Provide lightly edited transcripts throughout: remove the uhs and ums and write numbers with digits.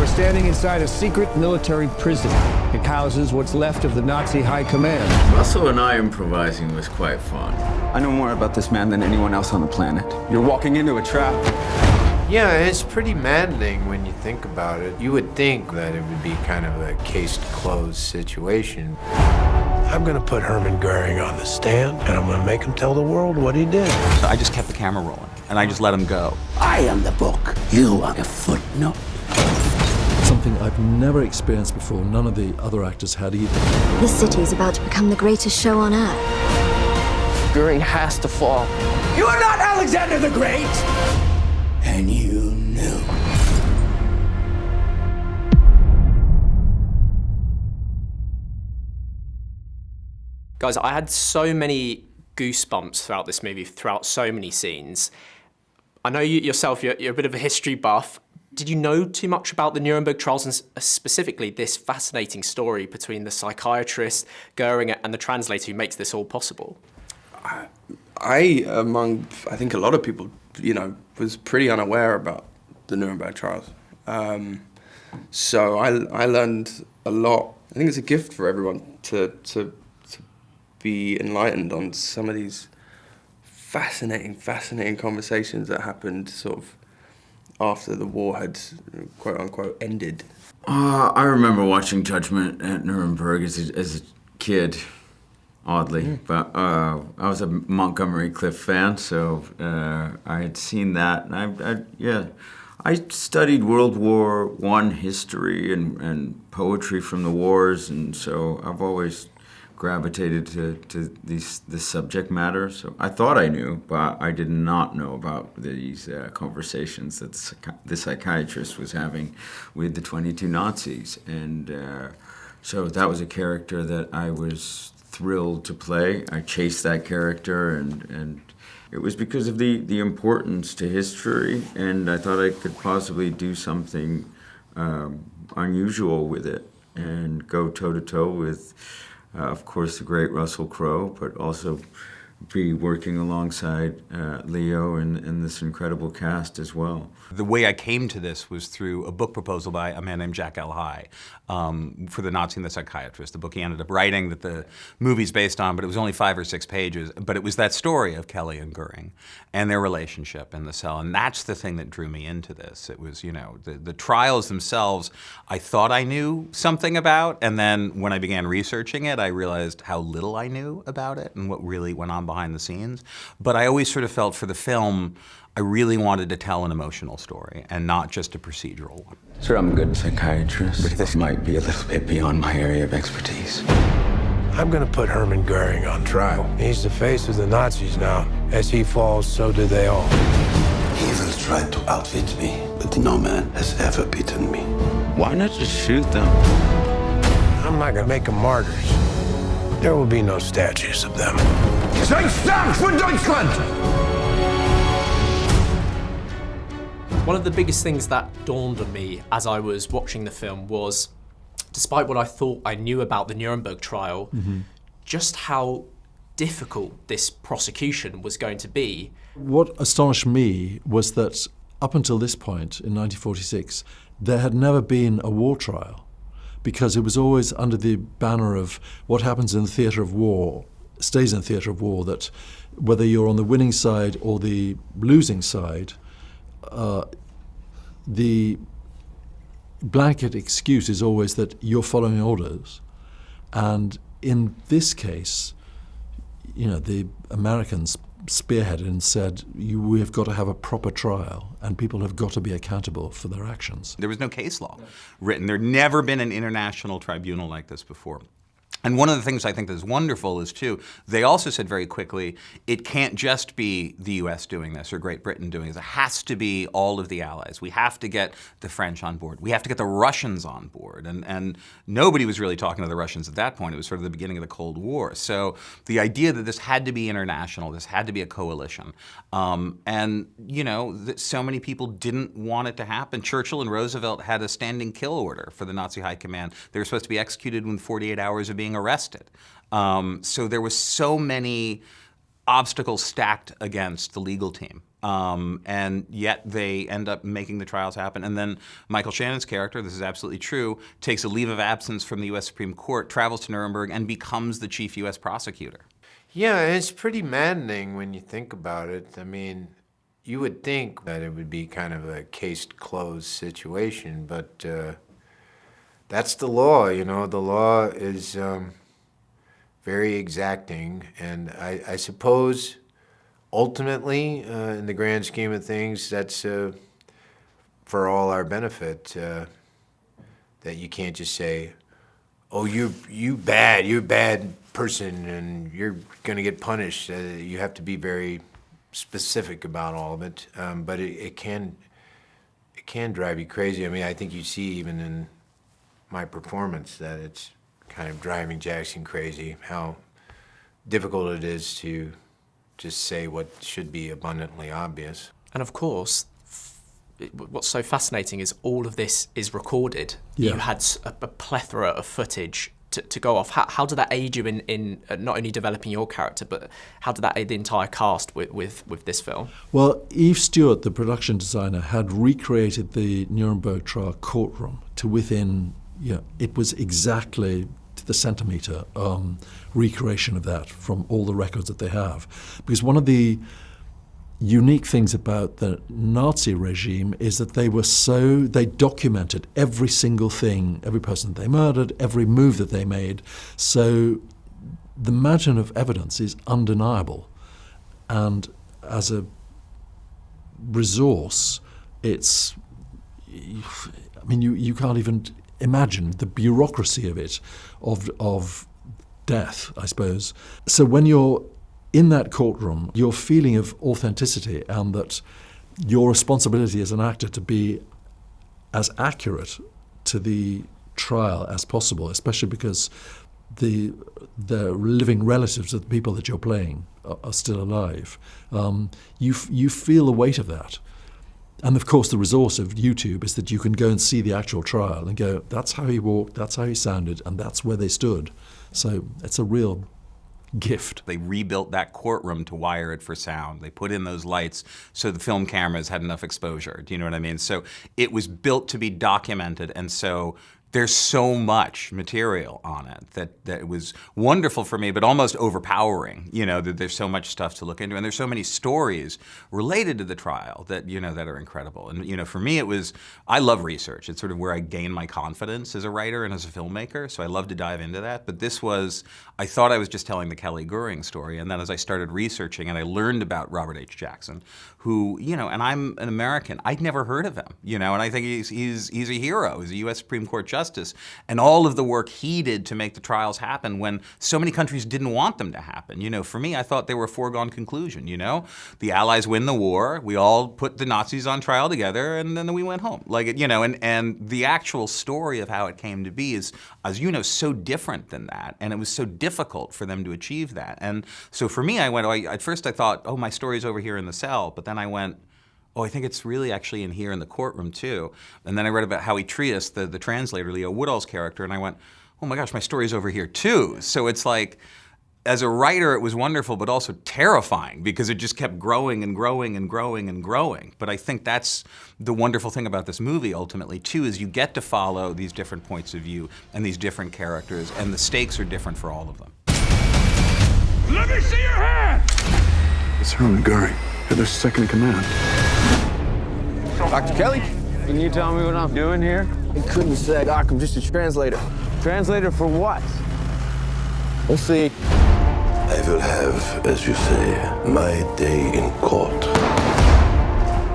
are standing inside a secret military prison. It houses what's left of the Nazi high command. Russell and I improvising was quite fun. I know more about this man than anyone else on the planet. You're walking into a trap. Yeah, it's pretty maddening when you think about it. You would think that it would be kind of a case-closed situation. I'm gonna put Hermann Göring on the stand, and I'm gonna make him tell the world what he did. So I just kept the camera rolling, and I just let him go. I am the book. You are a footnote. Something I've never experienced before, none of the other actors had either. This city is about to become the greatest show on earth. Göring has to fall. You are not Alexander the Great! And you knew. Guys, I had so many goosebumps throughout this movie, throughout so many scenes. I know you yourself, you're a bit of a history buff. Did you know too much about the Nuremberg Trials and specifically this fascinating story between the psychiatrist, Göring, and the translator who makes this all possible? Among I think a lot of people, was pretty unaware about the Nuremberg Trials. So I learned a lot. I think it's a gift for everyone to be enlightened on some of these fascinating conversations that happened sort of after the war had quote unquote ended. I remember watching Judgment at Nuremberg as a kid, oddly, but I was a Montgomery Clift fan, so I had seen that, and I studied World War I history and poetry from the wars, and so I've always gravitated to this subject matter. So I thought I knew, but I did not know about these conversations that the psychiatrist was having with the 22 Nazis. And so that was a character that I was thrilled to play. I chased that character, and it was because of the importance to history, and I thought I could possibly do something unusual with it and go toe-to-toe with of course, the great Russell Crowe, but also be working alongside Leo and this incredible cast as well. The way I came to this was through a book proposal by a man named Jack L. High for The Nazi and the Psychiatrist, the book he ended up writing that the movie's based on, but it was only 5 or 6 pages. But it was that story of Kelley and Goring and their relationship in the cell, and that's the thing that drew me into this. It was, the trials themselves, I thought I knew something about, and then when I began researching it, I realized how little I knew about it and what really went on behind the scenes. But I always sort of felt for the film, I really wanted to tell an emotional story and not just a procedural one. Sir, I'm a good psychiatrist, but this might be a little bit beyond my area of expertise. I'm gonna put Hermann Göring on trial. He's the face of the Nazis now. As he falls, so do they all. Evil tried to outwit me, but no man has ever beaten me. Why not just shoot them? I'm not gonna make them martyrs. There will be no statues of them. Seid stark für Deutschland! One of the biggest things that dawned on me as I was watching the film was, despite what I thought I knew about the Nuremberg trial, just how difficult this prosecution was going to be. What astonished me was that up until this point, in 1946, there had never been a war trial, because it was always under the banner of what happens in the theatre of war stays in the theatre of war, that whether you're on the winning side or the losing side, the blanket excuse is always that you're following orders. And in this case, the Americans spearheaded and said, we have got to have a proper trial and people have got to be accountable for their actions. There was no case law written. There'd never been an international tribunal like this before. And one of the things I think that's wonderful is, too, they also said very quickly, it can't just be the US doing this or Great Britain doing this. It has to be all of the allies. We have to get the French on board. We have to get the Russians on board. And nobody was really talking to the Russians at that point. It was sort of the beginning of the Cold War. So the idea that this had to be international, this had to be a coalition. And, that so many people didn't want it to happen. Churchill and Roosevelt had a standing kill order for the Nazi high command. They were supposed to be executed within 48 hours of being arrested. So there was so many obstacles stacked against the legal team and yet they end up making the trials happen. And then Michael Shannon's character, this is absolutely true, takes a leave of absence from the U.S. Supreme Court, travels to Nuremberg, and becomes the chief U.S. prosecutor. Yeah, it's pretty maddening when you think about it. I mean, you would think that it would be kind of a case-closed situation, but that's the law, you know. The law is very exacting, and I suppose ultimately, in the grand scheme of things, that's for all our benefit, that you can't just say, oh, you're a bad person, and you're going to get punished. You have to be very specific about all of it, but it can drive you crazy. I mean, I think you see even in my performance that it's kind of driving Jackson crazy, how difficult it is to just say what should be abundantly obvious. And of course, what's so fascinating is all of this is recorded. Yeah. You had a plethora of footage to go off. How did that aid you in not only developing your character, but how did that aid the entire cast with this film? Well, Eve Stewart, the production designer, had recreated the Nuremberg Trial courtroom to within, it was exactly to the centimetre recreation of that from all the records that they have. Because one of the unique things about the Nazi regime is that they documented every single thing, every person they murdered, every move that they made. So the mountain of evidence is undeniable. And as a resource, you can't even imagine the bureaucracy of it, of death, I suppose. So when you're in that courtroom, your feeling of authenticity and that your responsibility as an actor to be as accurate to the trial as possible, especially because the living relatives of the people that you're playing are still alive, you feel the weight of that. And of course the resource of YouTube is that you can go and see the actual trial and go, that's how he walked, that's how he sounded, and that's where they stood. So it's a real gift. They rebuilt that courtroom to wire it for sound. They put in those lights so the film cameras had enough exposure. Do you know what I mean? So it was built to be documented, and so there's so much material on it that it was wonderful for me, but almost overpowering, that there's so much stuff to look into. And there's so many stories related to the trial that, that are incredible. And, for me, I love research. It's sort of where I gain my confidence as a writer and as a filmmaker. So I love to dive into that. But I thought I was just telling the Kelley Goring story. And then as I started researching and I learned about Robert H. Jackson, who, and I'm an American, I'd never heard of him, and I think he's a hero. He's a U.S. Supreme Court justice. And all of the work he did to make the trials happen when so many countries didn't want them to happen. For me, I thought they were a foregone conclusion, The Allies win the war, we all put the Nazis on trial together, and then we went home. And the actual story of how it came to be is, as you know, so different than that. And it was so difficult for them to achieve that. And so for me, at first I thought, oh, my story's over here in the cell. But then I went, oh, I think it's really actually in here in the courtroom too. And then I read about Howie Trias, the translator, Leo Woodall's character, and I went, oh my gosh, my story's over here too. So it's like, as a writer, it was wonderful, but also terrifying because it just kept growing and growing and growing and growing. But I think that's the wonderful thing about this movie, ultimately, too, is you get to follow these different points of view and these different characters, and the stakes are different for all of them. Let me see your hand! It's Hermann Göring. You're their second in command. Dr. Kelley, can you tell me what I'm doing here? I couldn't say, Doc, I'm just a translator. Translator for what? We'll see. I will have, as you say, my day in court.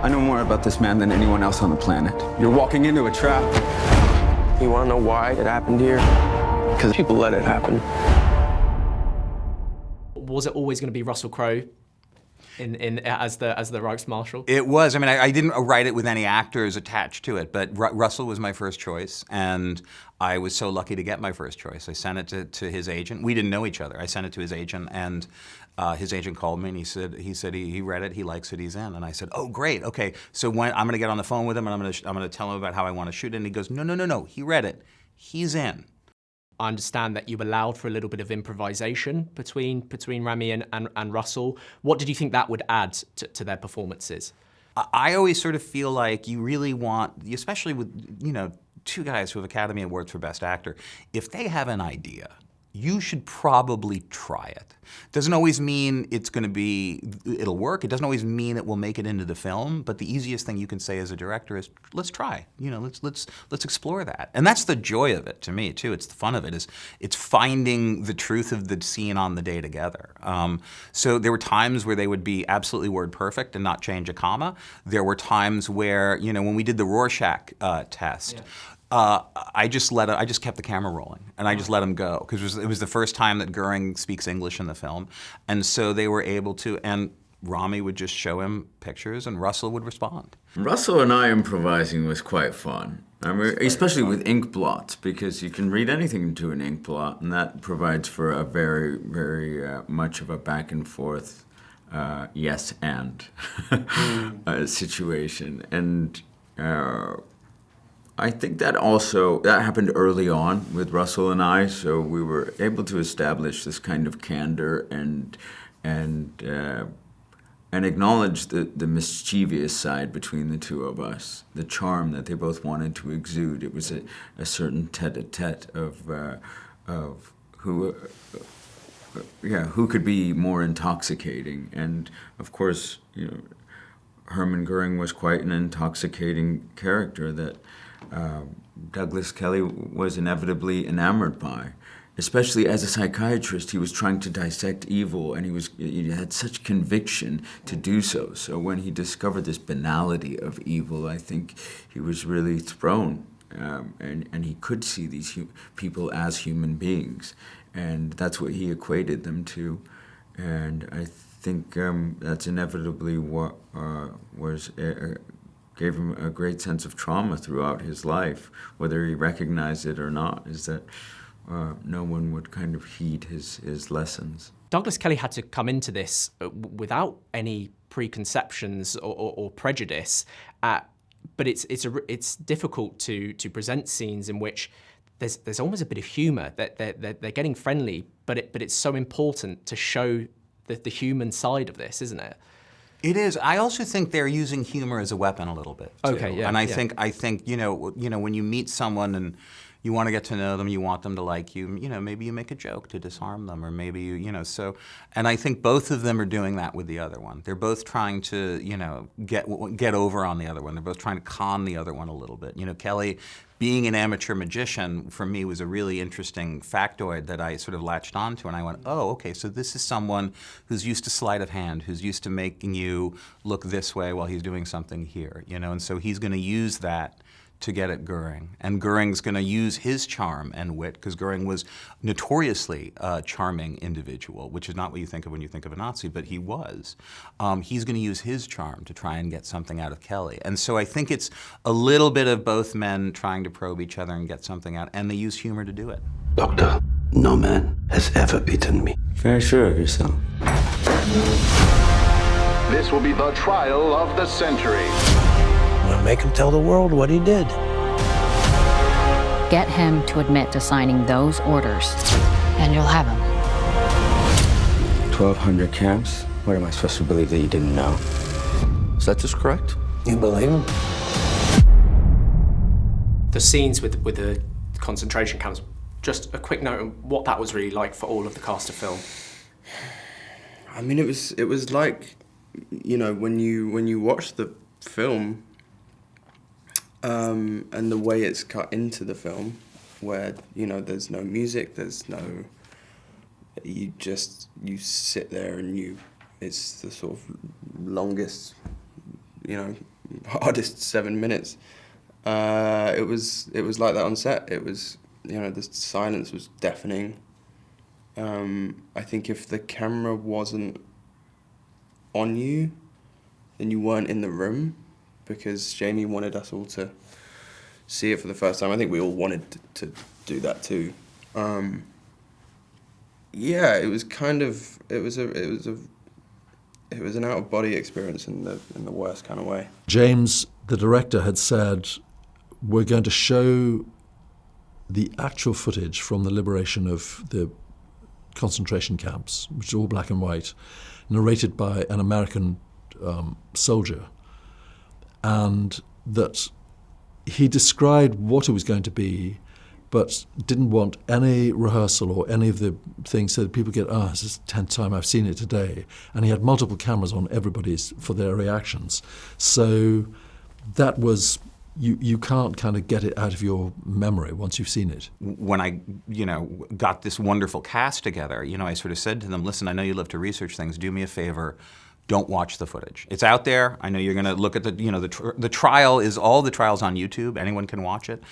I know more about this man than anyone else on the planet. You're walking into a trap. You want to know why it happened here? Because people let it happen. Was it always going to be Russell Crowe as the Reichsmarschall? It was. I mean, I didn't write it with any actors attached to it, but Russell was my first choice, and I was so lucky to get my first choice. I sent it to his agent. We didn't know each other. I sent it to his agent, and his agent called me, and he said he read it, he likes it, he's in. And I said, oh, great, okay. So when I'm going to get on the phone with him, and I'm going to tell him about how I want to shoot it, and he goes, no, he read it, he's in. I understand that you allowed for a little bit of improvisation between Rami and Russell. What did you think that would add to their performances? I always sort of feel like you really want, especially with, two guys who have Academy Awards for Best Actor, if they have an idea, you should probably try it. Doesn't always mean it'll work. It doesn't always mean it will make it into the film. But the easiest thing you can say as a director is, let's try. Let's explore that. And that's the joy of it to me too. It's the fun of it. It's finding the truth of the scene on the day together. So there were times where they would be absolutely word perfect and not change a comma. There were times where when we did the Rorschach test. Yeah. I just kept the camera rolling, and I just let him go, because it was the first time that Göring speaks English in the film, and so they were able to, and Rami would just show him pictures, and Russell would respond. Russell and I improvising was quite fun. I mean, especially with ink blots, because you can read anything into an ink blot, and that provides for a very, very much of a back and forth, yes and situation, and. I think that happened early on with Russell and I, so we were able to establish this kind of candor and acknowledge the mischievous side between the two of us, the charm that they both wanted to exude. It was a certain tete-a-tete of who could be more intoxicating, and of course, Hermann Göring was quite an intoxicating character that. Douglas Kelley was inevitably enamored by, especially as a psychiatrist. He was trying to dissect evil, and he had such conviction to do so. So when he discovered this banality of evil, I think he was really thrown, and he could see these people as human beings, and that's what he equated them to, and I think that's inevitably what gave him a great sense of trauma throughout his life, whether he recognized it or not, is that no one would kind of heed his lessons. Douglas Kelley had to come into this without any preconceptions or prejudice, but it's difficult to present scenes in which there's almost a bit of humour, that they're getting friendly, but it's so important to show the human side of this, isn't it? It is. I also think they're using humor as a weapon a little bit, too. Okay, yeah. And I think when you meet someone and you want to get to know them, you want them to like you, maybe you make a joke to disarm them, or maybe so. And I think both of them are doing that with the other one. They're both trying to, get over on the other one. They're both trying to con the other one a little bit. Kelley, being an amateur magician, for me, was a really interesting factoid that I sort of latched onto, and I went, oh, okay, so this is someone who's used to sleight of hand, who's used to making you look this way while he's doing something here, and so he's going to use that to get at Göring. And Göring's going to use his charm and wit, because Göring was notoriously a charming individual, which is not what you think of when you think of a Nazi, but he was. He's going to use his charm to try and get something out of Kelley. And so I think it's a little bit of both men trying to probe each other and get something out, and they use humor to do it. Doctor, no man has ever beaten me. Very sure of yourself. This will be the trial of the century. I'm gonna make him tell the world what he did. Get him to admit to signing those orders, and you'll have him. 1,200 camps? What am I supposed to believe that you didn't know? Is that just correct? You believe him? The scenes with the concentration camps, just a quick note on what that was really like for all of the cast of film. I mean, it was like, when you watch the film, and the way it's cut into the film, where there's no music, there's no, you sit there and it's the sort of longest, hardest 7 minutes. It was like that on set. It was, the silence was deafening. I think if the camera wasn't on you, then you weren't in the room, because Jamie wanted us all to see it for the first time. I think we all wanted to do that too. It was kind of, it was an out of body experience in the worst kind of way. James, the director, had said, we're going to show the actual footage from the liberation of the concentration camps, which is all black and white, narrated by an American soldier, and that he described what it was going to be, but didn't want any rehearsal or any of the things so that people get, this is the 10th time I've seen it today. And he had multiple cameras on everybody's for their reactions. So that was, you can't kind of get it out of your memory once you've seen it. When I, got this wonderful cast together, I sort of said to them, listen, I know you love to research things, do me a favor, don't watch the footage. It's out there. I know you're going to look at the trial is all the trials on YouTube. Anyone can watch it.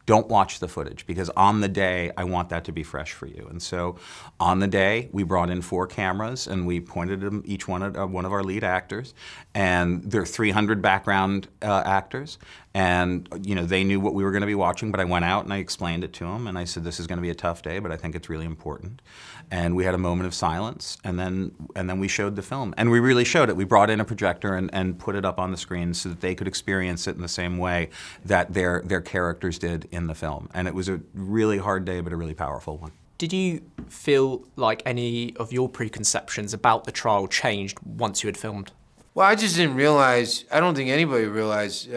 Don't watch the footage, because on the day, I want that to be fresh for you. And so on the day, we brought in 4 cameras, and we pointed them each one at one of our lead actors. And there are 300 background actors. And they knew what we were going to be watching, but I went out and I explained it to them, and I said, this is going to be a tough day, but I think it's really important. And we had a moment of silence, and then we showed the film. And we really showed it. We brought in a projector and put it up on the screen so that they could experience it in the same way that their characters did in the film. And it was a really hard day, but a really powerful one. Did you feel like any of your preconceptions about the trial changed once you had filmed? Well, I just didn't realize, I don't think anybody realized,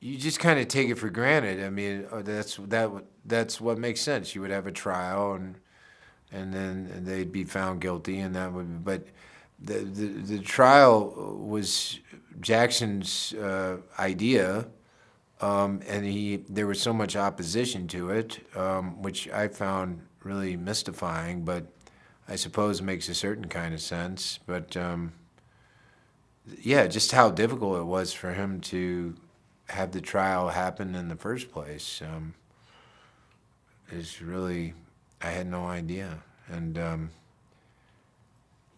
you just kind of take it for granted. I mean, that's what makes sense. You would have a trial, and then they'd be found guilty, and that would. But the trial was Jackson's idea, and there was so much opposition to it, which I found really mystifying. But I suppose makes a certain kind of sense. But yeah, just how difficult it was for him to have the trial happen in the first place is really, I had no idea. And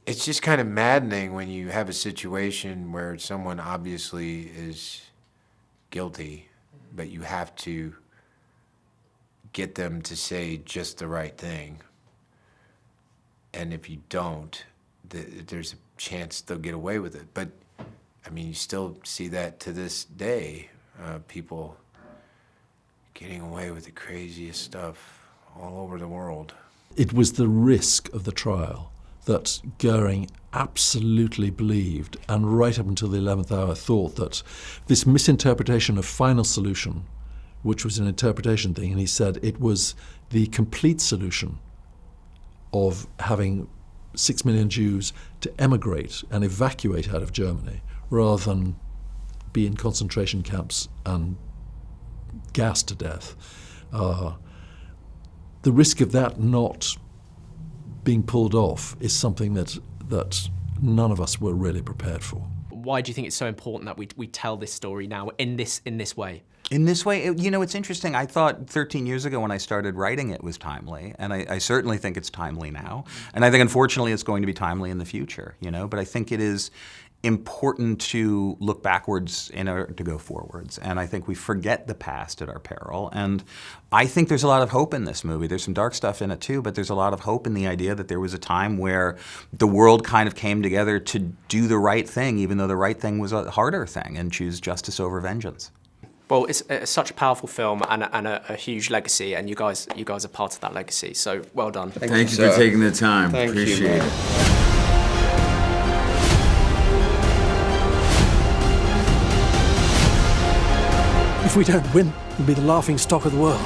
it's just kind of maddening when you have a situation where someone obviously is guilty, but you have to get them to say just the right thing. And if you don't, there's a chance they'll get away with it. But I mean, you still see that to this day. People getting away with the craziest stuff all over the world. It was the risk of the trial that Göring absolutely believed, and right up until the 11th hour thought that this misinterpretation of final solution, which was an interpretation thing, and he said it was the complete solution of having 6 million Jews to emigrate and evacuate out of Germany rather than be in concentration camps and gassed to death. The risk of that not being pulled off is something that none of us were really prepared for. Why do you think it's so important that we tell this story now in this way? In this way, it's interesting. I thought 13 years ago when I started writing it was timely, and I certainly think it's timely now. And I think, unfortunately, it's going to be timely in the future, But I think it is important to look backwards in order to go forwards. And I think we forget the past at our peril. And I think there's a lot of hope in this movie. There's some dark stuff in it too, but there's a lot of hope in the idea that there was a time where the world kind of came together to do the right thing, even though the right thing was a harder thing, and choose justice over vengeance. Well, it's such a powerful film and a huge legacy, and you guys are part of that legacy. So well done. Thank you for taking the time. Appreciate it. If we don't win, we'll be the laughing stock of the world.